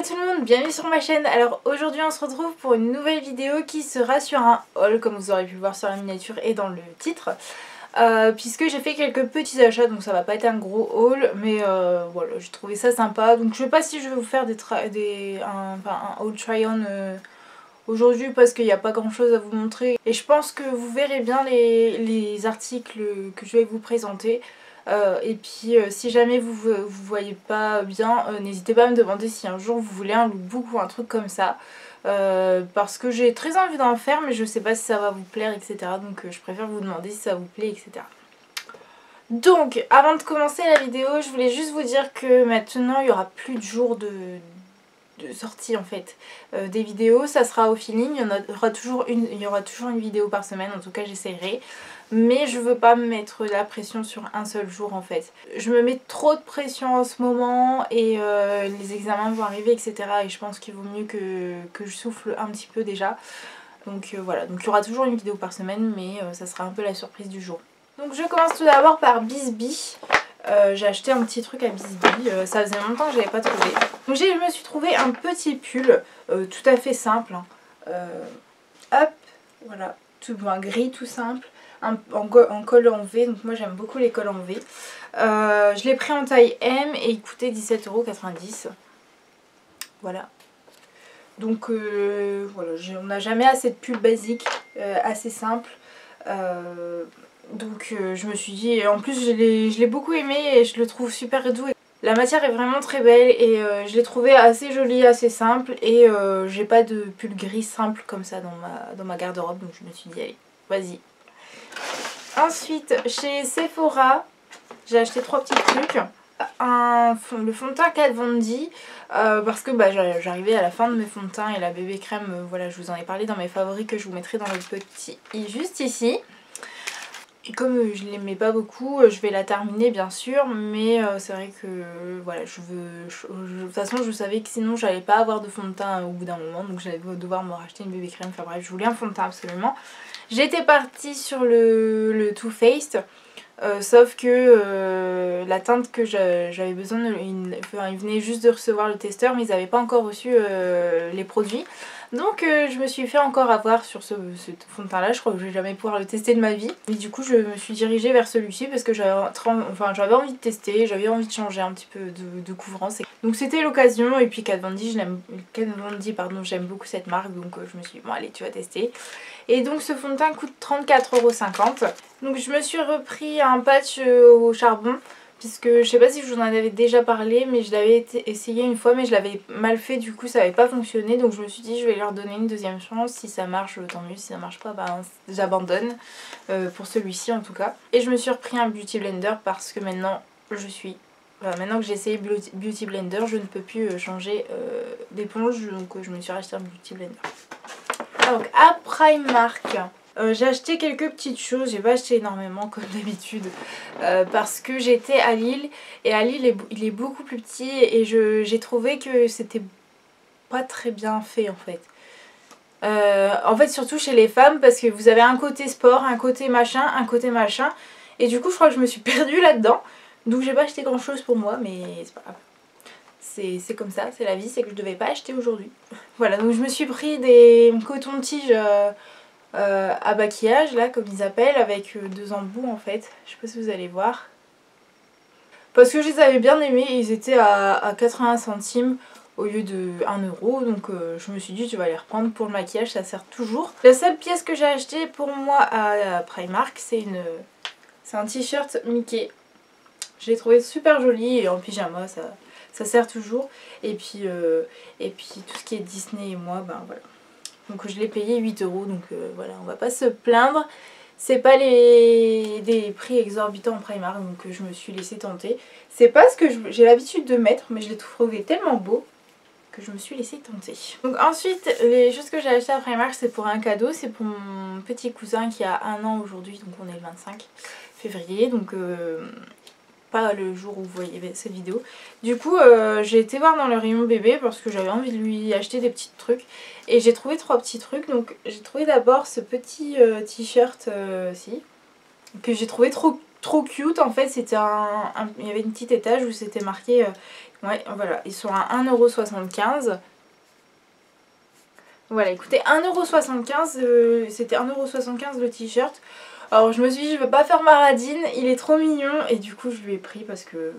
tout le monde, bienvenue sur ma chaîne. Alors aujourd'hui on se retrouve pour une nouvelle vidéo qui sera sur un haul comme vous aurez pu le voir sur la miniature et dans le titre. Puisque j'ai fait quelques petits achats, donc ça va pas être un gros haul, mais voilà, j'ai trouvé ça sympa. Donc je sais pas si je vais vous faire un haul try-on aujourd'hui parce qu'il n'y a pas grand chose à vous montrer. Et je pense que vous verrez bien les articles que je vais vous présenter. Et puis si jamais vous voyez pas bien, n'hésitez pas à me demander si un jour vous voulez un lookbook ou un truc comme ça. Parce que j'ai très envie d'en faire mais je sais pas si ça va vous plaire, etc. Donc je préfère vous demander si ça vous plaît, etc. Donc avant de commencer la vidéo, je voulais juste vous dire que maintenant il y aura plus de jours de sortie en fait des vidéos. Ça sera au feeling, il y aura toujours une vidéo par semaine, en tout cas j'essaierai. Mais je veux pas me mettre la pression sur un seul jour en fait. Je me mets trop de pression en ce moment et les examens vont arriver, etc. Et je pense qu'il vaut mieux que je souffle un petit peu déjà. Donc voilà, donc il y aura toujours une vidéo par semaine, mais ça sera un peu la surprise du jour. Donc je commence tout d'abord par Bisbee. J'ai acheté un petit truc à Bisbee, ça faisait longtemps que je l'avais pas trouvé. Donc je me suis trouvé un petit pull tout à fait simple. Hop, voilà, tout un gris tout simple. En col en V, donc moi j'aime beaucoup les cols en V. Je l'ai pris en taille M et il coûtait 17,90 €. Voilà. Donc voilà, on n'a jamais assez de pulls basiques, assez simples. Donc je me suis dit, en plus je l'ai beaucoup aimé et je le trouve super doux. La matière est vraiment très belle et je l'ai trouvé assez joli, assez simple. Et j'ai pas de pull gris simple comme ça dans ma garde-robe, donc je me suis dit allez, vas-y. Ensuite, chez Sephora, j'ai acheté 3 petits trucs. Le fond de teint Kat Von D, parce que j'arrivais à la fin de mes fonds de teint et la bébé crème, voilà, je vous en ai parlé dans mes favoris que je vous mettrai dans le petit juste ici. Et comme je l'aimais pas beaucoup, je vais la terminer bien sûr, mais c'est vrai que voilà, de toute façon je savais que sinon j'allais pas avoir de fond de teint au bout d'un moment, donc j'allais devoir me racheter une bébé crème. Enfin bref, je voulais un fond de teint absolument. J'étais partie sur le Too Faced, sauf que la teinte que j'avais besoin, ils venaient juste de recevoir le testeur, mais ils n'avaient pas encore reçu les produits. Donc je me suis fait encore avoir sur ce fond de teint là, je crois que je vais jamais pouvoir le tester de ma vie. Et du coup je me suis dirigée vers celui-ci parce que j'avais envie de tester, j'avais envie de changer un petit peu de couvrance. Donc c'était l'occasion. Et puis Kat Von D, j'aime beaucoup cette marque, donc je me suis dit bon allez, tu vas tester. Et donc ce fond de teint coûte 34,50 €. Donc je me suis repris un patch au charbon. Puisque je sais pas si je vous en avais déjà parlé, mais je l'avais essayé une fois mais je l'avais mal fait, du coup ça n'avait pas fonctionné. Donc je me suis dit je vais leur donner une deuxième chance, si ça marche tant mieux, si ça marche pas j'abandonne, pour celui-ci en tout cas. Et je me suis repris un Beauty Blender parce que maintenant maintenant que j'ai essayé Beauty Blender, je ne peux plus changer d'éponge, donc je me suis racheté un Beauty Blender. Donc à Primark, j'ai acheté quelques petites choses, j'ai pas acheté énormément comme d'habitude, parce que j'étais à Lille et à Lille il est beaucoup plus petit et j'ai trouvé que c'était pas très bien fait en fait. En fait surtout chez les femmes, parce que vous avez un côté sport, un côté machin, et du coup je crois que je me suis perdue là-dedans. Donc j'ai pas acheté grand chose pour moi, mais c'est pas grave. C'est comme ça, c'est la vie, c'est que je devais pas acheter aujourd'hui. Voilà, donc je me suis pris des cotons-tiges à maquillage là comme ils appellent, avec 2 embouts en fait. Je sais pas si vous allez voir. Parce que je les avais bien aimés, ils étaient à 80 centimes au lieu de 1 €. Donc je me suis dit tu vas les reprendre pour le maquillage, ça sert toujours. La seule pièce que j'ai acheté pour moi à Primark, c'est un t-shirt Mickey. Je l'ai trouvé super joli et en pyjama ça sert toujours. Et puis tout ce qui est Disney et moi, ben voilà. Donc je l'ai payé 8 €, donc voilà, on va pas se plaindre. C'est pas des prix exorbitants en Primark, donc je me suis laissée tenter. C'est pas ce que j'ai l'habitude de mettre, mais je l'ai trouvé tellement beau que je me suis laissée tenter. Donc ensuite, les choses que j'ai achetées à Primark, c'est pour un cadeau. C'est pour mon petit cousin qui a 1 an aujourd'hui, donc on est le 25 février. Donc pas le jour où vous voyez cette vidéo. Du coup j'ai été voir dans le rayon bébé parce que j'avais envie de lui acheter des petits trucs. Et j'ai trouvé 3 petits trucs. Donc j'ai trouvé d'abord ce petit t-shirt que j'ai trouvé trop trop cute en fait. C'était il y avait une petite étage où c'était marqué ouais voilà, ils sont à 1,75 €. Voilà, écoutez, 1,75 €, c'était 1,75 € le t-shirt. Alors je me suis dit je veux pas faire ma radine, il est trop mignon et du coup je lui ai pris parce que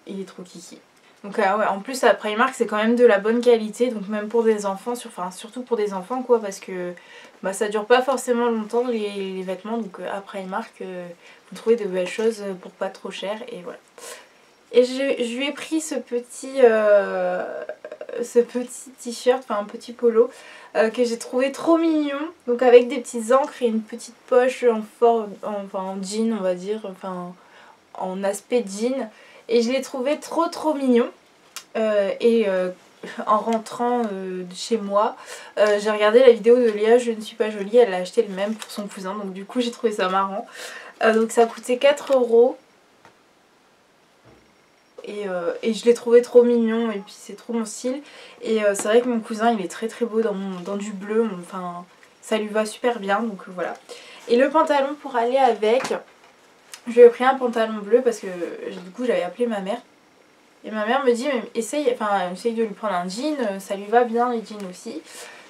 il est trop kiki. Donc ouais, en plus à Primark c'est quand même de la bonne qualité, donc même pour des enfants, enfin surtout pour des enfants quoi, parce que bah, ça dure pas forcément longtemps les vêtements, donc à Primark vous trouvez de belles choses pour pas trop cher et voilà. Et je lui ai pris ce petit t-shirt, enfin un petit polo que j'ai trouvé trop mignon, donc avec des petites encres et une petite poche en jean on va dire, enfin en aspect jean, et je l'ai trouvé trop mignon. En rentrant de chez moi, j'ai regardé la vidéo de Léa, je ne suis pas jolie, elle a acheté le même pour son cousin, donc du coup j'ai trouvé ça marrant. Donc ça a coûté 4 €. Et je l'ai trouvé trop mignon et puis c'est trop mon style. Et c'est vrai que mon cousin il est très beau dans du bleu, enfin ça lui va super bien, donc voilà. Et le pantalon pour aller avec, je lui ai pris un pantalon bleu parce que du coup j'avais appelé ma mère. Et ma mère me dit mais essaye de lui prendre un jean, ça lui va bien les jeans aussi.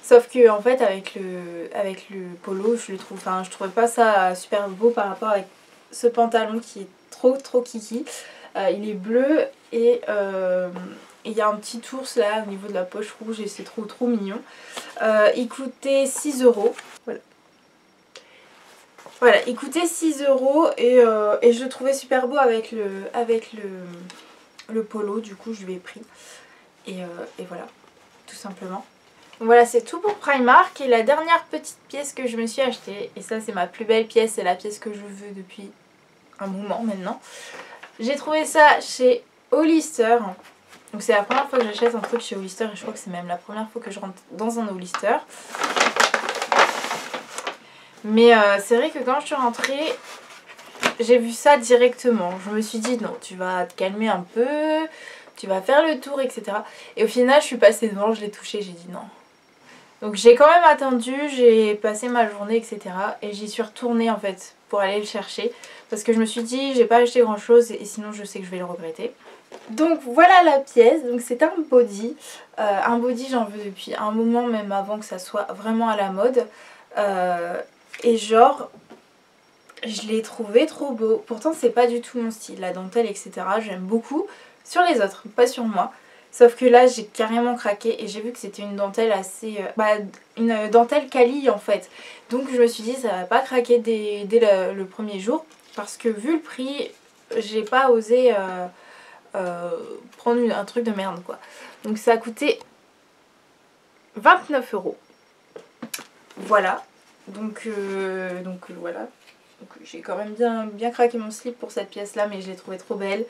Sauf que en fait avec le polo je trouvais pas ça super beau par rapport avec ce pantalon qui est trop kiki. Il est bleu et il y a un petit ours là au niveau de la poche rouge et c'est trop mignon. Il coûtait 6 €. Voilà, il coûtait 6 € et je le trouvais super beau avec le polo, du coup je lui ai pris. Et voilà, tout simplement. Voilà, c'est tout pour Primark. Et la dernière petite pièce que je me suis achetée, et ça c'est ma plus belle pièce, c'est la pièce que je veux depuis un moment maintenant. J'ai trouvé ça chez Hollister. Donc c'est la première fois que j'achète un truc chez Hollister et je crois que c'est même la première fois que je rentre dans un Hollister. Mais c'est vrai que quand je suis rentrée, j'ai vu ça directement. Je me suis dit non, tu vas te calmer un peu, tu vas faire le tour, etc. Et au final je suis passée devant, je l'ai touché, j'ai dit non. Donc j'ai quand même attendu, j'ai passé ma journée, etc. Et j'y suis retournée en fait pour aller le chercher. Parce que je me suis dit j'ai pas acheté grand chose et sinon je sais que je vais le regretter. Donc voilà la pièce, donc c'est un body. Un body j'en veux depuis un moment, même avant que ça soit vraiment à la mode. Et genre je l'ai trouvé trop beau. Pourtant c'est pas du tout mon style, la dentelle etc. J'aime beaucoup sur les autres, pas sur moi. Sauf que là j'ai carrément craqué et j'ai vu que c'était une dentelle assez... une dentelle quali en fait. Donc je me suis dit ça va pas craquer dès le premier jour. Parce que vu le prix, j'ai pas osé prendre un truc de merde quoi. Donc ça a coûté 29 €. Voilà. Donc voilà. Donc j'ai quand même bien craqué mon slip pour cette pièce là, mais je l'ai trouvée trop belle.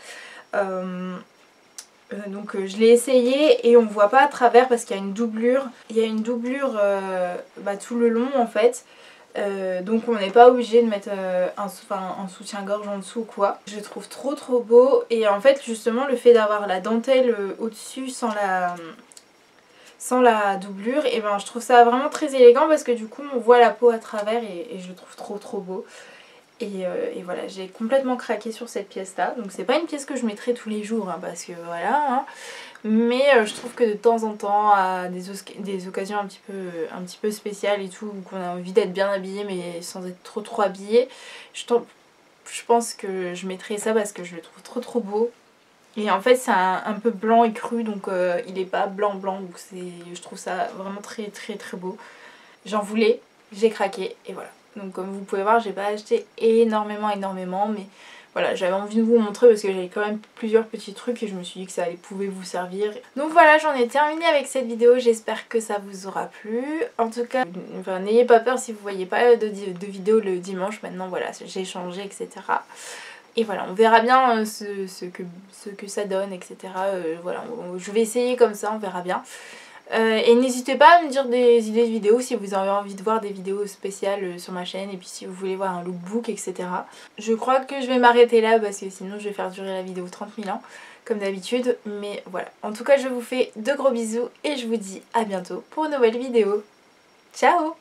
Donc je l'ai essayé et on voit pas à travers parce qu'il y a une doublure. Il y a une doublure tout le long en fait. Donc on n'est pas obligé de mettre un soutien-gorge en dessous ou quoi. Je le trouve trop beau. Et en fait justement le fait d'avoir la dentelle au-dessus sans la doublure, et ben je trouve ça vraiment très élégant parce que du coup on voit la peau à travers et je le trouve trop beau. Et voilà, j'ai complètement craqué sur cette pièce là. Donc c'est pas une pièce que je mettrai tous les jours hein, parce que voilà hein. Mais je trouve que de temps en temps à des occasions un petit peu spéciales et tout, où qu'on a envie d'être bien habillé mais sans être trop habillé, je pense que je mettrai ça parce que je le trouve trop beau. Et en fait c'est un peu blanc et cru, donc il est pas blanc donc je trouve ça vraiment très beau. J'en voulais, j'ai craqué et voilà. Donc comme vous pouvez voir j'ai pas acheté énormément mais voilà, j'avais envie de vous montrer parce que j'avais quand même plusieurs petits trucs et je me suis dit que ça pouvait vous servir. Donc voilà, j'en ai terminé avec cette vidéo, j'espère que ça vous aura plu. En tout cas, n'ayez pas peur si vous voyez pas de vidéo le dimanche, maintenant voilà, j'ai changé etc. Et voilà, on verra bien ce que ça donne etc. Voilà, je vais essayer comme ça, on verra bien. Et n'hésitez pas à me dire des idées de vidéos si vous avez envie de voir des vidéos spéciales sur ma chaîne et puis si vous voulez voir un lookbook etc. Je crois que je vais m'arrêter là parce que sinon je vais faire durer la vidéo 30 000 ans comme d'habitude, mais voilà. En tout cas je vous fais de gros bisous et je vous dis à bientôt pour une nouvelle vidéo. Ciao!